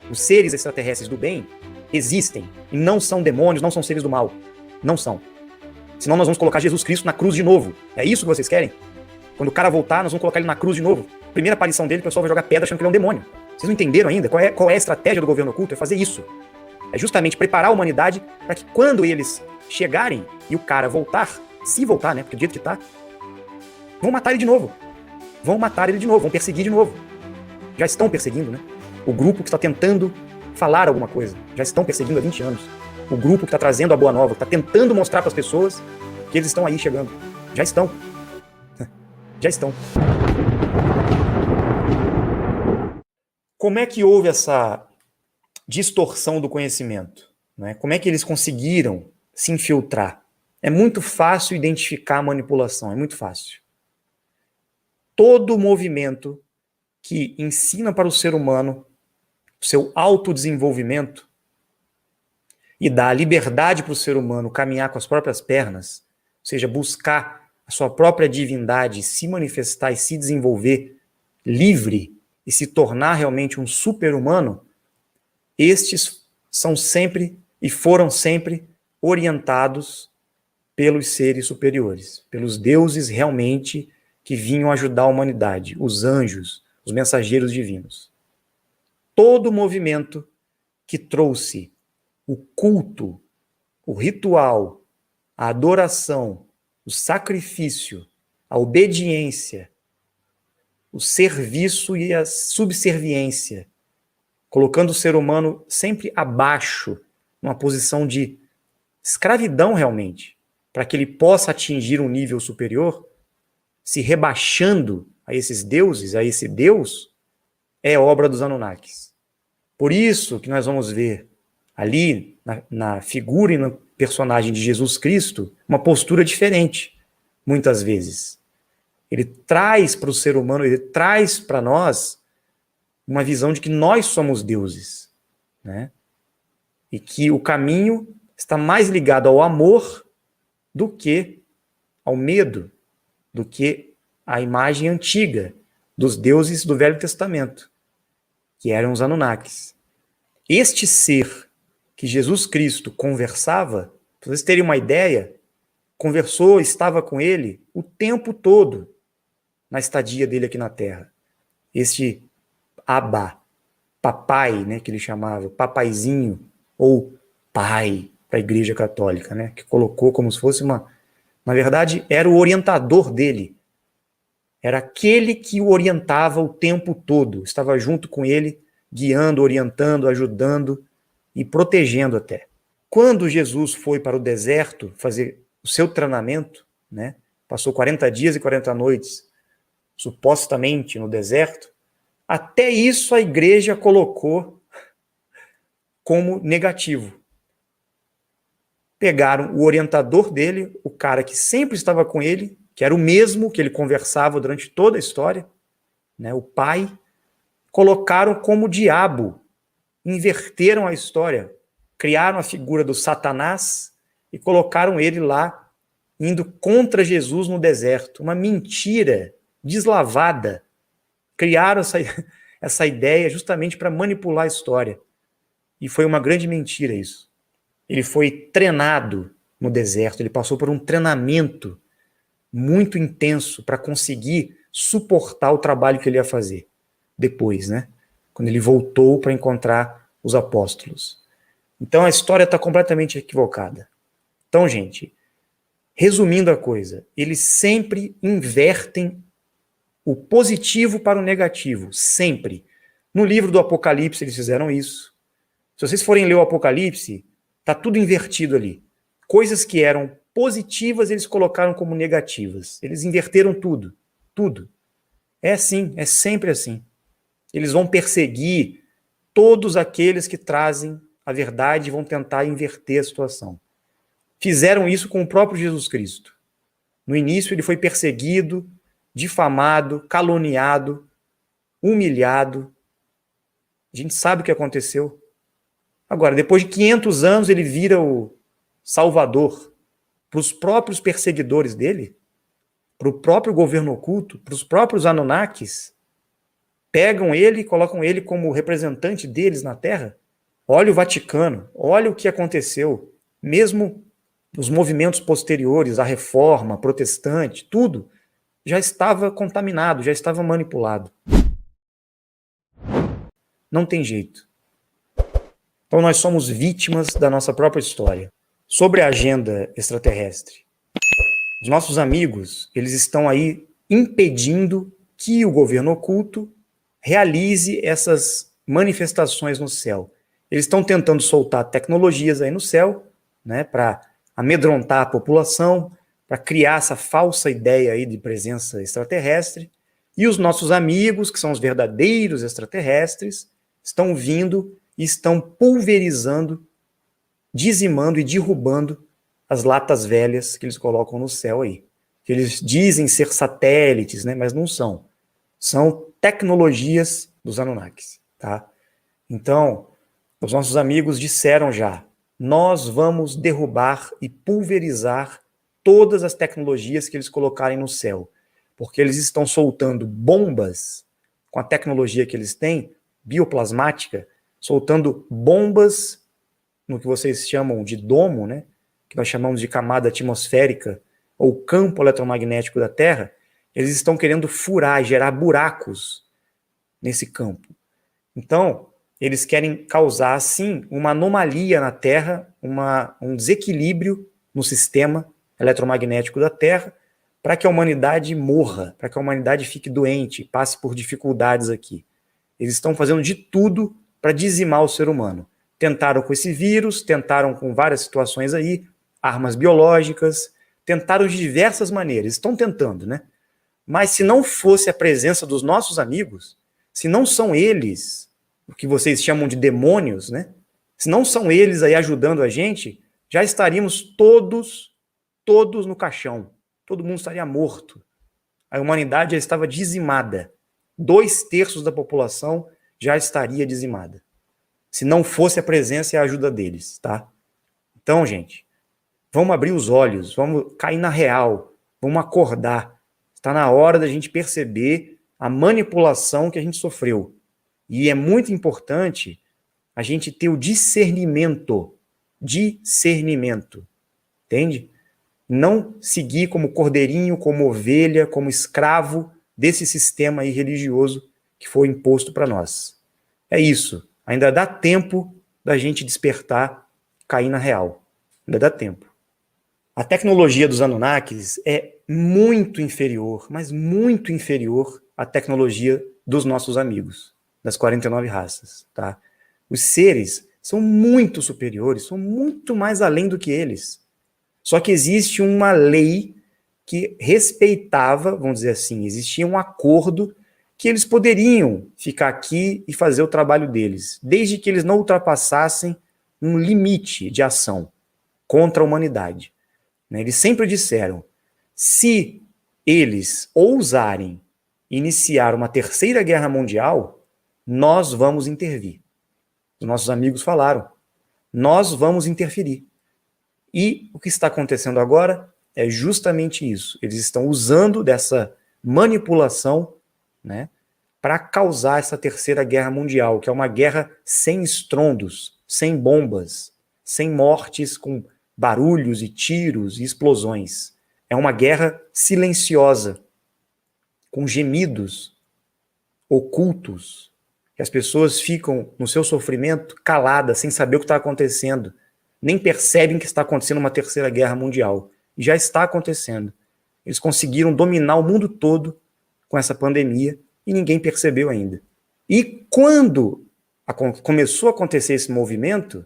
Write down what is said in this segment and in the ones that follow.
Os seres extraterrestres do bem existem e não são demônios, não são seres do mal. Não são. Senão nós vamos colocar Jesus Cristo na cruz de novo. É isso que vocês querem? Quando o cara voltar, nós vamos colocar ele na cruz de novo. Primeira aparição dele, o pessoal vai jogar pedra achando que ele é um demônio. Vocês não entenderam ainda? Qual é a estratégia do governo oculto? É fazer isso. É justamente preparar a humanidade para que quando eles chegarem e o cara voltar, se voltar, né? Porque do jeito que tá, vão matar ele de novo. Vão matar ele de novo, vão perseguir de novo. Já estão perseguindo, né? O grupo que está tentando falar alguma coisa. Já estão perseguindo há 20 anos. O grupo que está trazendo a boa nova, que está tentando mostrar para as pessoas que eles estão aí chegando. Já estão. Já estão. Como é que houve essa distorção do conhecimento? Né? Como é que eles conseguiram se infiltrar? É muito fácil identificar a manipulação, é muito fácil. Todo movimento que ensina para o ser humano o seu autodesenvolvimento e dá a liberdade para o ser humano caminhar com as próprias pernas, ou seja, buscar a sua própria divindade, se manifestar e se desenvolver livre e se tornar realmente um super-humano, estes são sempre e foram sempre orientados pelos seres superiores, pelos deuses realmente que vinham ajudar a humanidade, os anjos, os mensageiros divinos. Todo movimento que trouxe o culto, o ritual, a adoração, o sacrifício, a obediência, o serviço e a subserviência, colocando o ser humano sempre abaixo, numa posição de escravidão realmente, para que ele possa atingir um nível superior, se rebaixando a esses deuses, a esse Deus, é obra dos Anunnakis. Por isso que nós vamos ver ali, na figura e no personagem de Jesus Cristo, uma postura diferente, muitas vezes. Ele traz para o ser humano, ele traz para nós uma visão de que nós somos deuses, né? E que o caminho está mais ligado ao amor do que ao medo, do que a imagem antiga dos deuses do Velho Testamento, que eram os Anunnakis. Este ser que Jesus Cristo conversava, para vocês terem uma ideia, conversou, estava com ele o tempo todo na estadia dele aqui na Terra. Este Abba, papai, né, que ele chamava, papaizinho, ou pai para a Igreja Católica, né, que colocou como se fosse uma... Na verdade, era o orientador dele. Era aquele que o orientava o tempo todo. Estava junto com ele, guiando, orientando, ajudando e protegendo até. Quando Jesus foi para o deserto fazer o seu treinamento, né, passou 40 dias e 40 noites, supostamente no deserto, até isso a igreja colocou como negativo. Pegaram o orientador dele, o cara que sempre estava com ele, que era o mesmo que ele conversava durante toda a história, né, o pai, colocaram como diabo, inverteram a história, criaram a figura do Satanás e colocaram ele lá, indo contra Jesus no deserto. Uma mentira deslavada. Criaram essa ideia justamente para manipular a história. E foi uma grande mentira isso. Ele foi treinado no deserto, ele passou por um treinamento muito intenso para conseguir suportar o trabalho que ele ia fazer depois, né? Quando ele voltou para encontrar os apóstolos. Então a história está completamente equivocada. Então, gente, resumindo a coisa, eles sempre invertem o positivo para o negativo, sempre. No livro do Apocalipse eles fizeram isso. Se vocês forem ler o Apocalipse, está tudo invertido ali. Coisas que eram positivas eles colocaram como negativas. Eles inverteram tudo, tudo. É assim, é sempre assim. Eles vão perseguir todos aqueles que trazem a verdade e vão tentar inverter a situação. Fizeram isso com o próprio Jesus Cristo. No início ele foi perseguido, difamado, caluniado, humilhado. A gente sabe o que aconteceu. Agora, depois de 500 anos, ele vira o Salvador para os próprios perseguidores dele, para o próprio governo oculto, para os próprios Anunnakis. pegam ele e colocam ele como representante deles na Terra. Olha o Vaticano, olha o que aconteceu. Mesmo os movimentos posteriores, a reforma protestante, tudo já estava contaminado, já estava manipulado. Não tem jeito. Então nós somos vítimas da nossa própria história. Sobre a agenda extraterrestre, os nossos amigos, eles estão aí impedindo que o governo oculto realize essas manifestações no céu. Eles estão tentando soltar tecnologias aí no céu, né, para amedrontar a população, para criar essa falsa ideia aí de presença extraterrestre. E os nossos amigos, que são os verdadeiros extraterrestres, estão vindo e estão pulverizando, dizimando e derrubando as latas velhas que eles colocam no céu aí. Que eles dizem ser satélites, né, mas não são. São tecnologias dos Anunnakis, tá? Então, os nossos amigos disseram já, nós vamos derrubar e pulverizar todas as tecnologias que eles colocarem no céu, porque eles estão soltando bombas com a tecnologia que eles têm, bioplasmática, soltando bombas no que vocês chamam de domo, né? Que nós chamamos de camada atmosférica, ou campo eletromagnético da Terra. Eles estão querendo furar, gerar buracos nesse campo. Então, eles querem causar, assim, uma anomalia na Terra, um desequilíbrio no sistema eletromagnético da Terra, para que a humanidade morra, para que a humanidade fique doente, passe por dificuldades aqui. Eles estão fazendo de tudo para dizimar o ser humano. Tentaram com esse vírus, tentaram com várias situações aí, armas biológicas, tentaram de diversas maneiras, estão tentando, né? Mas se não fosse a presença dos nossos amigos, se não são eles, o que vocês chamam de demônios, né? Se não são eles aí ajudando a gente, já estaríamos todos no caixão. Todo mundo estaria morto. A humanidade já estava dizimada. 2/3 da população já estaria dizimada. Se não fosse a presença e a ajuda deles, tá? Então, gente, vamos abrir os olhos, vamos cair na real, vamos acordar. Está na hora da gente perceber a manipulação que a gente sofreu. E é muito importante a gente ter o discernimento. Discernimento. Entende? Não seguir como cordeirinho, como ovelha, como escravo desse sistema aí religioso que foi imposto para nós. É isso. Ainda dá tempo da gente despertar, cair na real. Ainda dá tempo. A tecnologia dos Anunnakis é muito inferior, mas muito inferior à tecnologia dos nossos amigos, das 49 raças, tá? Os seres são muito superiores, são muito mais além do que eles. Só que existe uma lei que respeitava, vamos dizer assim, existia um acordo que eles poderiam ficar aqui e fazer o trabalho deles, desde que eles não ultrapassassem um limite de ação contra a humanidade. Eles sempre disseram, se eles ousarem iniciar uma terceira guerra mundial, nós vamos intervir. Os nossos amigos falaram, nós vamos interferir. E o que está acontecendo agora é justamente isso. Eles estão usando dessa manipulação, né, para causar essa terceira guerra mundial, que é uma guerra sem estrondos, sem bombas, sem mortes, com barulhos e tiros e explosões. É uma guerra silenciosa, com gemidos ocultos, que as pessoas ficam no seu sofrimento caladas, sem saber o que está acontecendo. Nem percebem que está acontecendo uma terceira guerra mundial. E já está acontecendo. Eles conseguiram dominar o mundo todo com essa pandemia e ninguém percebeu ainda. E quando começou a acontecer esse movimento,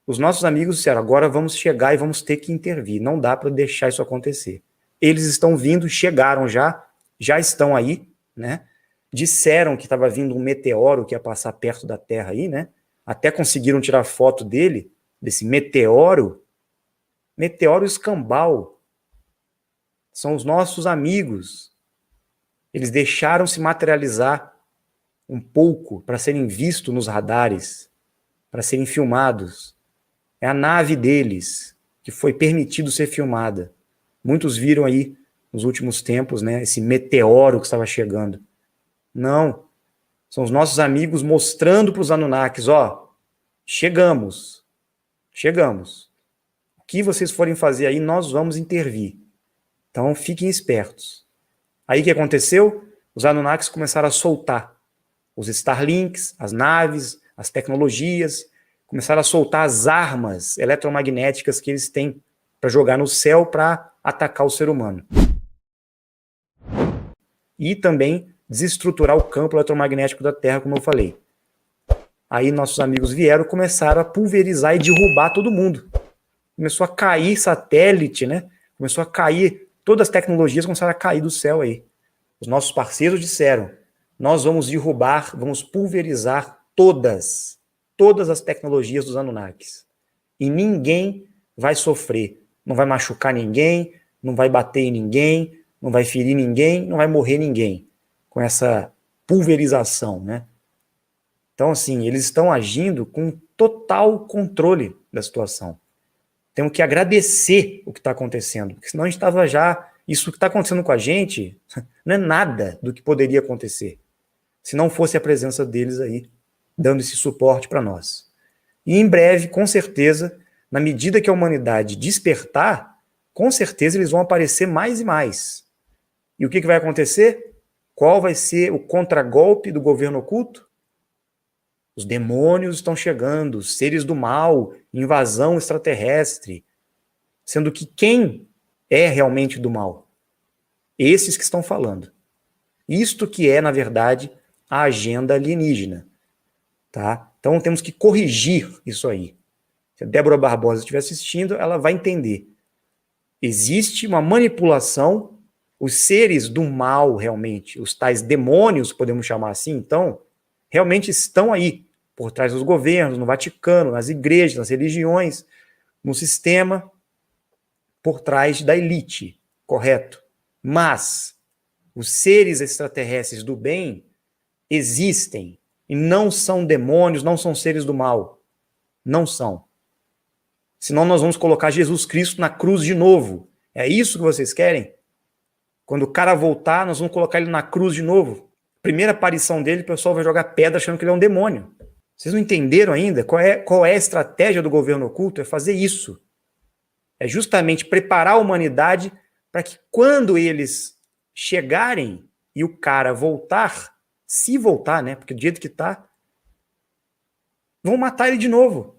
os nossos amigos disseram, agora vamos chegar e vamos ter que intervir. Não dá para deixar isso acontecer. Eles estão vindo, chegaram já estão aí, né? Disseram que estava vindo um meteoro que ia passar perto da Terra aí, né? Até conseguiram tirar foto dele, desse meteoro escambau. São os nossos amigos. Eles deixaram se materializar um pouco para serem vistos nos radares, para serem filmados. É a nave deles que foi permitido ser filmada. Muitos viram aí nos últimos tempos, né, esse meteoro que estava chegando. Não, São os nossos amigos mostrando para os Anunnakis, ó, chegamos. O que vocês forem fazer aí, nós vamos intervir. Então, fiquem espertos. Aí o que aconteceu? Os Anunnakis começaram a soltar os Starlinks, as naves, as tecnologias, começaram a soltar as armas eletromagnéticas que eles têm para jogar no céu para atacar o ser humano. E também desestruturar o campo eletromagnético da Terra, como eu falei. Aí nossos amigos vieram, começaram a pulverizar e derrubar todo mundo. Começou a cair satélite, né? Começou a cair, todas as tecnologias começaram a cair do céu aí. Os nossos parceiros disseram, nós vamos derrubar, vamos pulverizar todas as tecnologias dos Anunnakis. E ninguém vai sofrer, não vai machucar ninguém, não vai bater em ninguém, não vai ferir ninguém, não vai morrer ninguém com essa pulverização, né? Então, assim, eles estão agindo com total controle da situação. Temos que agradecer o que está acontecendo, porque senão a gente estava já... Isso que está acontecendo com a gente não é nada do que poderia acontecer, se não fosse a presença deles aí, dando esse suporte para nós. E em breve, com certeza, na medida que a humanidade despertar, com certeza eles vão aparecer mais e mais. E o que vai acontecer? Qual vai ser o contragolpe do governo oculto? Os demônios estão chegando, os seres do mal, invasão extraterrestre. Sendo que quem é realmente do mal? Esses que estão falando. Isto que é, na verdade, a agenda alienígena. Tá? Então temos que corrigir isso aí. Se a Débora Barbosa estiver assistindo, ela vai entender. Existe uma manipulação, os seres do mal, realmente, os tais demônios, podemos chamar assim, então, realmente estão aí, por trás dos governos, no Vaticano, nas igrejas, nas religiões, no sistema, por trás da elite, correto? Mas os seres extraterrestres do bem existem e não são demônios, não são seres do mal. Não são. Senão nós vamos colocar Jesus Cristo na cruz de novo. É isso que vocês querem? Quando o cara voltar, nós vamos colocar ele na cruz de novo. Primeira aparição dele, o pessoal vai jogar pedra achando que ele é um demônio. Vocês não entenderam ainda qual é a estratégia do governo oculto? É fazer isso. É justamente preparar a humanidade para que quando eles chegarem e o cara voltar, se voltar, né? Porque do jeito que tá, vão matar ele de novo.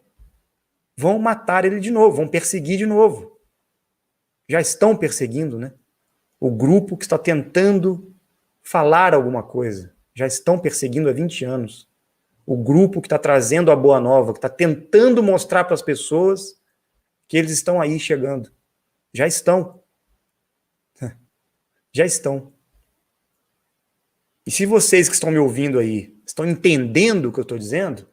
Vão matar ele de novo, vão perseguir de novo. Já estão perseguindo, né? O grupo que está tentando falar alguma coisa. Já estão perseguindo há 20 anos. O grupo que está trazendo a boa nova, que está tentando mostrar para as pessoas que eles estão aí chegando. Já estão. Já estão. E se vocês que estão me ouvindo aí estão entendendo o que eu estou dizendo,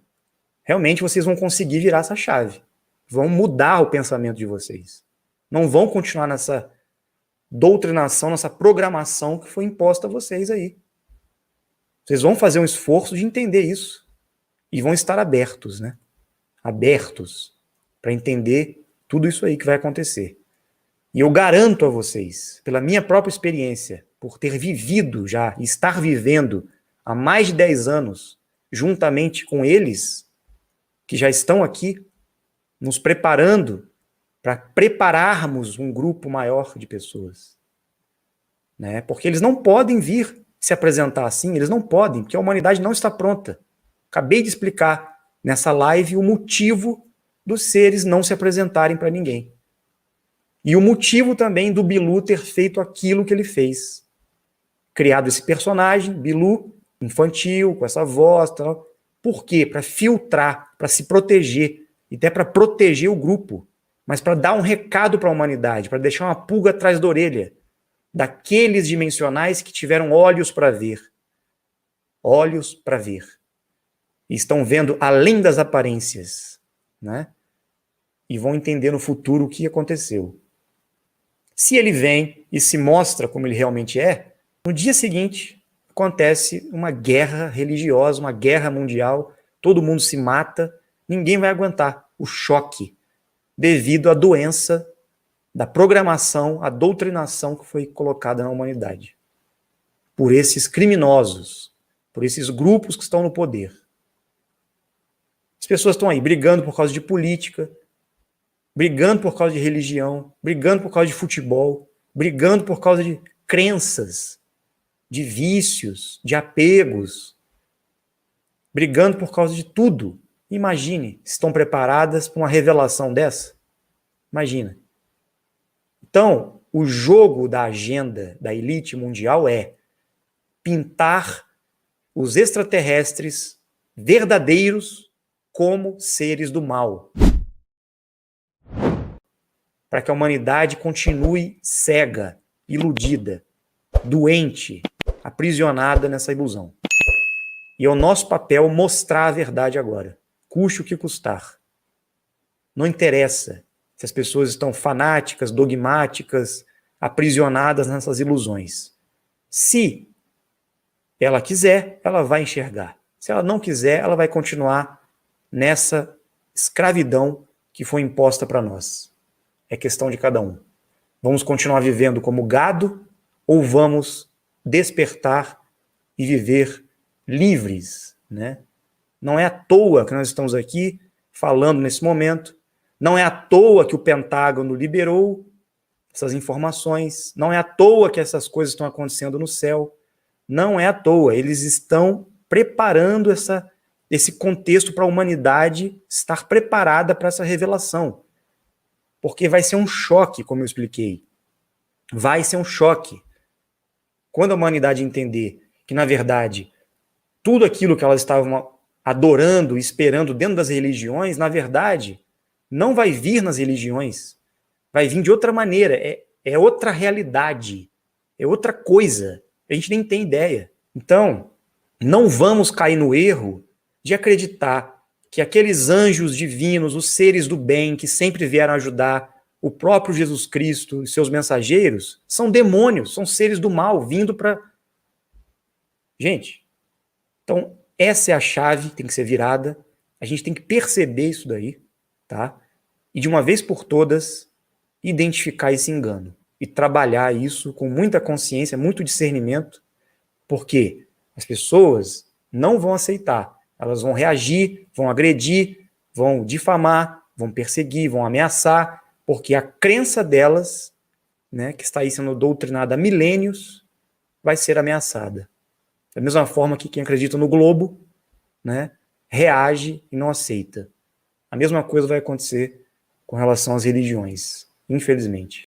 realmente vocês vão conseguir virar essa chave. Vão mudar o pensamento de vocês. Não vão continuar nessa doutrinação, nessa programação que foi imposta a vocês aí. Vocês vão fazer um esforço de entender isso. E vão estar abertos, né? Abertos para entender tudo isso aí que vai acontecer. E eu garanto a vocês, pela minha própria experiência, por ter vivido já, estar vivendo há mais de 10 anos, juntamente com eles, que já estão aqui, nos preparando para prepararmos um grupo maior de pessoas. Né? Porque eles não podem vir se apresentar assim, eles não podem, porque a humanidade não está pronta. Acabei de explicar nessa live o motivo dos seres não se apresentarem para ninguém. E o motivo também do Bilu ter feito aquilo que ele fez. Criado esse personagem, Bilu, infantil, com essa voz, tal. Por quê? Para filtrar, para se proteger, e até para proteger o grupo, mas para dar um recado para a humanidade, para deixar uma pulga atrás da orelha, daqueles dimensionais que tiveram olhos para ver. Olhos para ver. E estão vendo além das aparências, né? E vão entender no futuro o que aconteceu. Se ele vem e se mostra como ele realmente é, no dia seguinte acontece uma guerra religiosa, uma guerra mundial, todo mundo se mata, ninguém vai aguentar o choque devido à doença da programação, à doutrinação que foi colocada na humanidade por esses criminosos, por esses grupos que estão no poder. As pessoas estão aí brigando por causa de política, brigando por causa de religião, brigando por causa de futebol, brigando por causa de crenças, de vícios, de apegos, brigando por causa de tudo. Imagine se estão preparadas para uma revelação dessa. Imagina. Então, o jogo da agenda da elite mundial é pintar os extraterrestres verdadeiros como seres do mal, para que a humanidade continue cega, iludida, doente, aprisionada nessa ilusão. E é o nosso papel mostrar a verdade agora, custe o que custar. Não interessa se as pessoas estão fanáticas, dogmáticas, aprisionadas nessas ilusões. Se ela quiser, ela vai enxergar. Se ela não quiser, ela vai continuar nessa escravidão que foi imposta para nós. É questão de cada um. Vamos continuar vivendo como gado ou vamos despertar e viver livres, né? Não é à toa que nós estamos aqui falando nesse momento. Não é à toa que o Pentágono liberou essas informações. Não é à toa que essas coisas estão acontecendo no céu. Não é à toa. Eles estão preparando esse contexto para a humanidade estar preparada para essa revelação. Porque vai ser um choque, como eu expliquei. Vai ser um choque. Quando a humanidade entender que, na verdade, tudo aquilo que elas estavam adorando e esperando dentro das religiões, na verdade, não vai vir nas religiões. Vai vir de outra maneira. É outra realidade. É outra coisa. A gente nem tem ideia. Então, não vamos cair no erro de acreditar que aqueles anjos divinos, os seres do bem que sempre vieram ajudar o próprio Jesus Cristo e seus mensageiros, são demônios, são seres do mal vindo para... Gente, então essa é a chave, tem que ser virada, a gente tem que perceber isso daí, tá? E de uma vez por todas, identificar esse engano e trabalhar isso com muita consciência, muito discernimento, porque as pessoas não vão aceitar. Elas vão reagir, vão agredir, vão difamar, vão perseguir, vão ameaçar, porque a crença delas, né, que está aí sendo doutrinada há milênios, vai ser ameaçada. Da mesma forma que quem acredita no globo, né, reage e não aceita. A mesma coisa vai acontecer com relação às religiões, infelizmente.